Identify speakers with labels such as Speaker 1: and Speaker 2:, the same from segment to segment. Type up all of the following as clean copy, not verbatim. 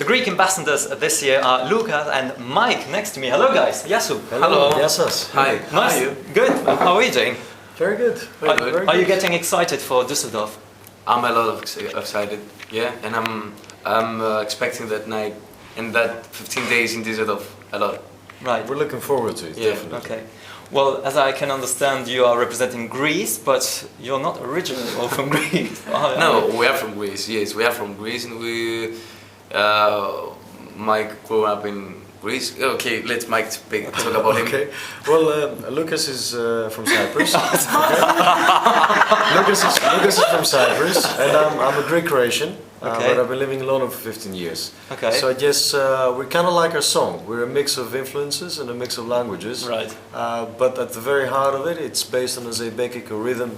Speaker 1: The Greek ambassadors this year are Loucas and Mike next to me. Hello guys. Yasu.
Speaker 2: Hello. Yasus.
Speaker 3: Hi.
Speaker 1: Nice.
Speaker 3: How are you?
Speaker 1: Good. How are you doing?
Speaker 2: Very good. Very good.
Speaker 1: Are you getting excited for Düsseldorf?
Speaker 3: I'm a lot of excited, yeah, and I'm expecting that night and that 15 days in Düsseldorf a lot.
Speaker 1: Right.
Speaker 2: We're looking forward to it,
Speaker 3: Yeah.
Speaker 2: definitely.
Speaker 1: Okay. Well, as I can understand, you are representing Greece, but you're not originally all from Greece.
Speaker 3: No, we are from Greece. Yes, we are from Greece, and we Mike grew up in Greece. Okay, let Mike talk about him.
Speaker 2: Okay. Well, Lucas is from Cyprus. Lucas is from Cyprus, and I'm a Greek Croatian.
Speaker 1: Okay.
Speaker 2: But I've been living in London for 15 years.
Speaker 1: Okay.
Speaker 2: So I guess we kind of like our song. We're a mix of influences and a mix of languages.
Speaker 1: Right.
Speaker 2: But at the very heart of it, it's based on a Zeybekiko rhythm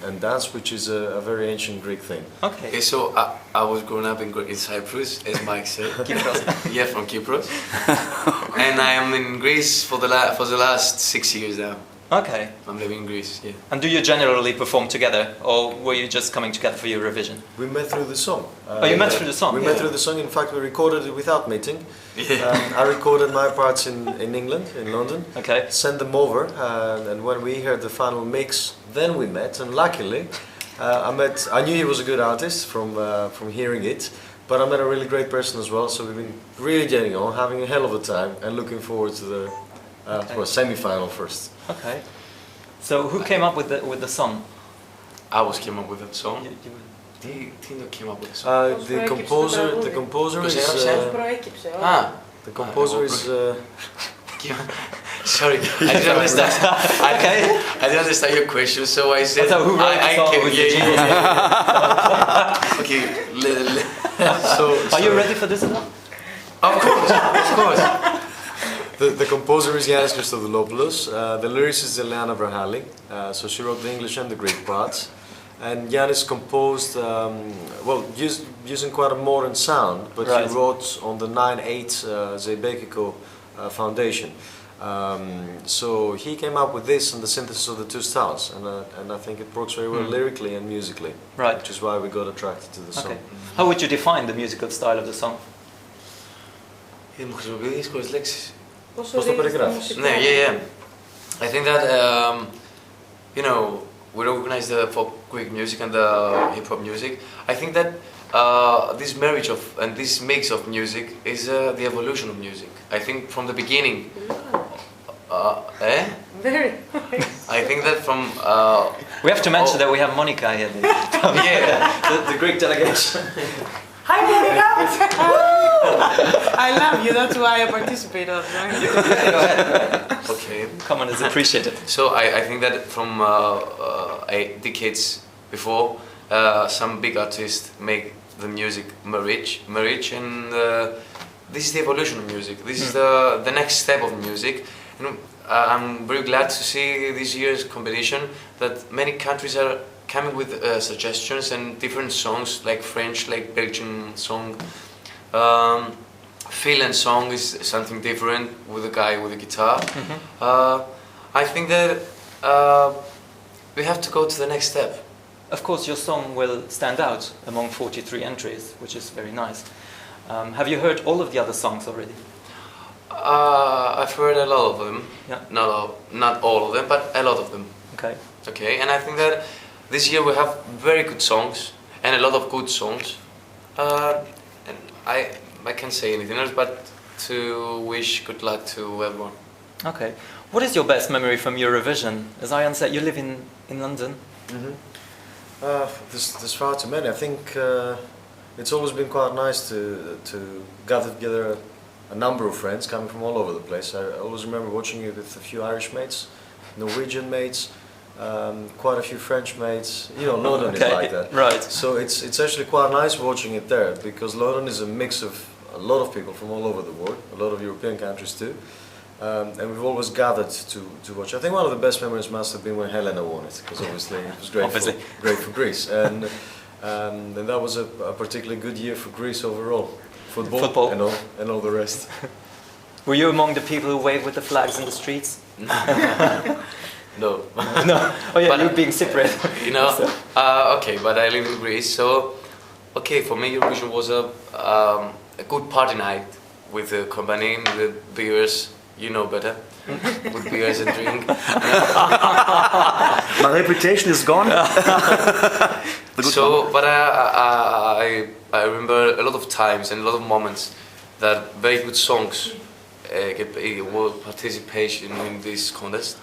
Speaker 2: and dance, which is a very ancient Greek thing.
Speaker 1: Okay.
Speaker 3: Okay, so I was growing up in Cyprus, as Mike said.
Speaker 1: Kypros.
Speaker 3: Yeah, from Kypros. And I am in Greece for the last 6 years now.
Speaker 1: Okay.
Speaker 3: I'm living in Greece, yeah.
Speaker 1: And do you generally perform together, or were you just coming together for Eurovision?
Speaker 2: We met through the song.
Speaker 1: You met through the song?
Speaker 2: We met through the song. In fact, we recorded it without meeting.
Speaker 3: Yeah.
Speaker 2: I recorded my parts in England, in London.
Speaker 1: Okay.
Speaker 2: Sent them over, and when we heard the final mix, then we met. And luckily, I knew he was a good artist from hearing it, but I met a really great person as well. So we've been really getting on, having a hell of a time, and looking forward to the semi-final first.
Speaker 1: Okay. So who came up with the song?
Speaker 3: I came up with that song. Tino came up with the song.
Speaker 2: The composer is. The composer is.
Speaker 3: Sorry, I didn't understand.
Speaker 1: Okay.
Speaker 3: I didn't understand your question, so I said.
Speaker 1: So who wrote the song with the jingle?
Speaker 3: Okay.
Speaker 1: Are you ready for this?
Speaker 3: Of course.
Speaker 2: The composer is Yanis Christodoulos. The lyricist is Eliana Vrahali. So she wrote the English and the Greek parts. And Yanis composed, using quite a modern sound, but
Speaker 1: Right.
Speaker 2: he wrote on the 9/8 Zeybekiko foundation. So he came up with this and the synthesis of the two styles, and I think it works very well lyrically and musically.
Speaker 1: Right.
Speaker 2: Which is why we got attracted to the song.
Speaker 1: Okay. How would you define the musical style of the song?
Speaker 3: Μου χρησιμοποιεί δύσκολες λέξεις.
Speaker 2: Πώς το περιγράφεις?
Speaker 3: Ναι, yeah. I think that you know, we recognize the folk Greek music and the hip hop music. I think that this marriage of and this mix of music is the evolution of music. I think from the beginning.
Speaker 4: Very.
Speaker 3: I think that from.
Speaker 1: We have to mention that we have Monica here. The Greek delegation.
Speaker 4: Hi, Monica! I love you, that's why I participate on it.
Speaker 3: Okay.
Speaker 1: Common is appreciated.
Speaker 3: So I think that from decades before, some big artists make the music marriage, and this is the evolution of music. This is the next step of music. And I'm very glad to see this year's competition that many countries are coming with suggestions and different songs, like French, like Belgian song. Finland song is something different with a guy with a guitar. I think that we have to go to the next step.
Speaker 1: Of course, your song will stand out among 43 entries, which is very nice. Have you heard all of the other songs already?
Speaker 3: I've heard a lot of them.
Speaker 1: Yeah.
Speaker 3: Not all of them, but a lot of them.
Speaker 1: Okay.
Speaker 3: Okay, and I think that this year we have very good songs and a lot of good songs. And I can't say anything else but to wish good luck to everyone.
Speaker 1: Okay. What is your best memory from Eurovision? As I understand, you live in London.
Speaker 2: There's far too many. I think it's always been quite nice to gather together a number of friends coming from all over the place. I always remember watching it with a few Irish mates, Norwegian mates, quite a few French mates. You know, London is like that.
Speaker 1: Right.
Speaker 2: So it's actually quite nice watching it there, because London is a mix of a lot of people from all over the world, a lot of European countries too. And we've always gathered to watch. I think one of the best memories must have been when Helena won it, because obviously it was great for Greece. And that was a particularly good year for Greece overall. Football. And all the rest.
Speaker 1: Were you among the people who waved with the flags in the streets?
Speaker 3: No.
Speaker 1: No. Oh yeah,
Speaker 3: But,
Speaker 1: you being Cypriot.
Speaker 3: You know, okay, but I live in Greece, so okay, for me Eurovision was a good party night with the company, with beers, you know better, with beers and drink.
Speaker 5: My reputation is gone.
Speaker 3: So, but I remember a lot of times and a lot of moments that very good songs were participation in this contest.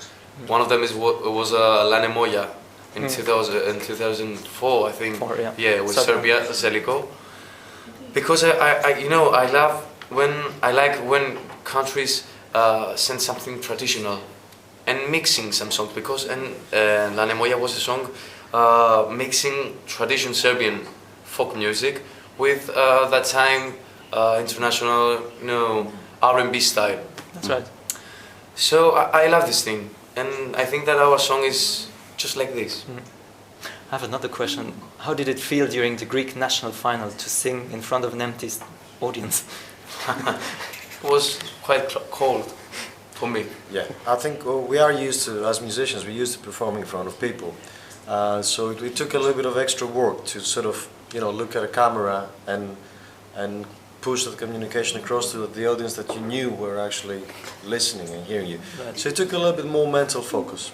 Speaker 3: One of them was La Nemoya in 2004, I think. With Serbia, Zeliko. Because I love when countries send something traditional and mixing some songs, because La Nemoya was a song mixing traditional Serbian folk music with that time international R&B style.
Speaker 1: That's right.
Speaker 3: So I love this thing, and I think that our song is just like this.
Speaker 1: I have another question. How did it feel during the Greek national final to sing in front of an empty audience?
Speaker 3: It was quite cold for me.
Speaker 2: Yeah, I think we are used to, as musicians, we're used to performing in front of people. So it took a little bit of extra work to sort of, look at a camera and push the communication across to the audience that you knew were actually listening and hearing you.
Speaker 1: Right.
Speaker 2: So it took a little bit more mental focus.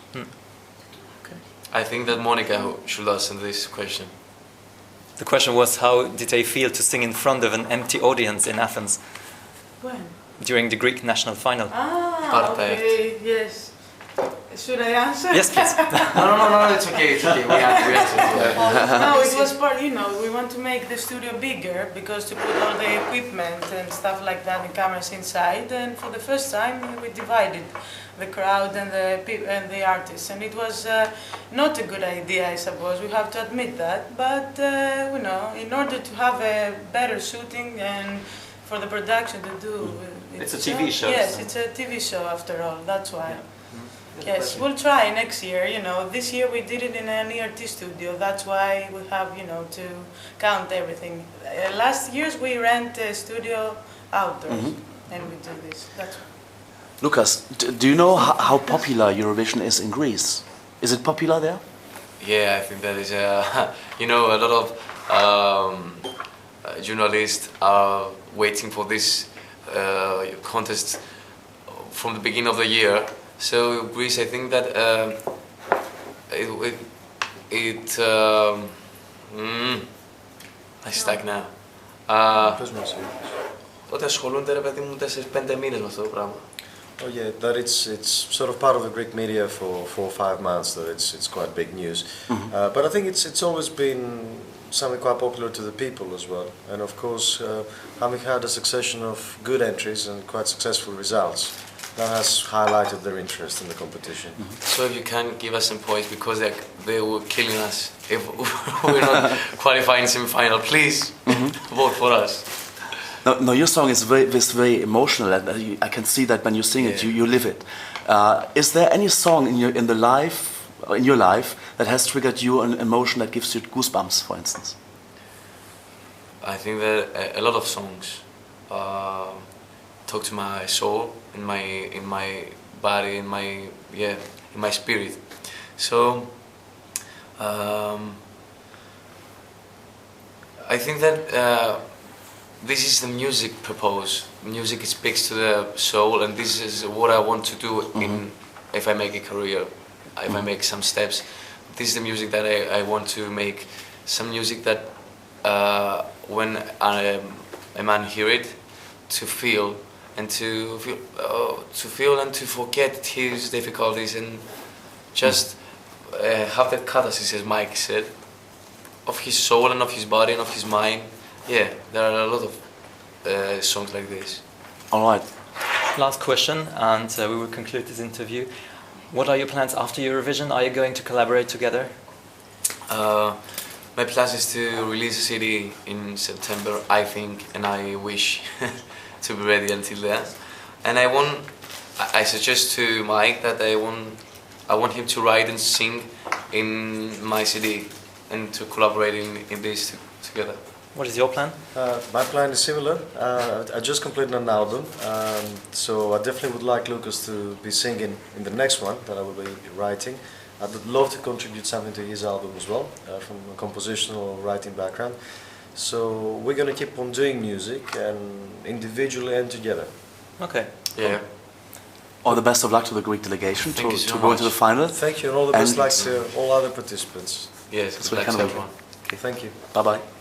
Speaker 3: I think that Monica should answer this question.
Speaker 1: The question was, how did they feel to sing in front of an empty audience in Athens
Speaker 4: When?
Speaker 1: during the Greek national final?
Speaker 4: Okay, yes. Should I answer?
Speaker 1: Yes, please.
Speaker 3: No, it's okay, we answered.
Speaker 4: No, it was part, we want to make the studio bigger because to put all the equipment and stuff like that, the cameras inside, and for the first time we divided the crowd and the artists, and it was not a good idea, I suppose. We have to admit that, but in order to have a better shooting and for the production to do,
Speaker 1: It's a TV show.
Speaker 4: Yes,
Speaker 1: so.
Speaker 4: it's a TV show after all. That's why.
Speaker 1: Yeah.
Speaker 4: Yes, we'll try next year. This year we did it in an ERT studio. That's why we have, to count everything. Last years we rent a studio outdoors and we do this. That's why.
Speaker 5: Loucas, do you know how popular Eurovision is in Greece? Is it popular there?
Speaker 3: Yeah, I think that is, a lot of journalists are waiting for this contest from the beginning of the year. So Greece, I think that I stuck now. Ότι ασχολούνται ρε παιδί μου 4-5 μήνες με αυτό το πράγμα.
Speaker 2: Oh yeah, that it's sort of part of the Greek media for 4 or 5 months. That it's quite big news. But I think it's always been something quite popular to the people as well. And of course, having had a succession of good entries and quite successful results, that has highlighted their interest in the competition.
Speaker 3: So if you can give us some points, because they were killing us if we're not qualifying semi-final, please vote for us.
Speaker 5: No, your song is very emotional, and I can see that when you sing it, you live it. Is there any song in your life that has triggered you an emotion that gives you goosebumps, for instance?
Speaker 3: I think that a lot of songs talk to my soul, in my body, in my spirit. So I think that this is the music purpose. Music speaks to the soul, and this is what I want to do if I make a career, if I make some steps. This is the music that I want to make. Some music that when a man hear it, to feel and to forget his difficulties and just have that catharsis, as Mike said, of his soul and of his body and of his mind. Yeah, there are a lot of songs like this.
Speaker 5: All right.
Speaker 1: Last question, and we will conclude this interview. What are your plans after Eurovision? Are you going to collaborate together?
Speaker 3: My plan is to release a CD in September, I think, and I wish to be ready until then. And I suggest to Mike that I want him to write and sing in my CD and to collaborate in this together.
Speaker 1: What is your plan?
Speaker 2: My plan is similar. I just completed an album, so I definitely would like Loucas to be singing in the next one that I will be writing. I'd love to contribute something to his album as well, from a compositional writing background. So we're going to keep on doing music, and individually and together.
Speaker 1: Okay.
Speaker 3: Yeah.
Speaker 5: All the best of luck to the Greek delegation
Speaker 3: Thank you so
Speaker 5: to go into the
Speaker 3: much.
Speaker 5: final.
Speaker 2: Thank you, and all the
Speaker 5: And-
Speaker 2: best luck to all other participants.
Speaker 3: Yes,
Speaker 5: That's
Speaker 3: good
Speaker 5: what
Speaker 3: luck
Speaker 5: kind
Speaker 3: to
Speaker 5: of-
Speaker 3: everyone.
Speaker 2: Thank you.
Speaker 5: Bye bye.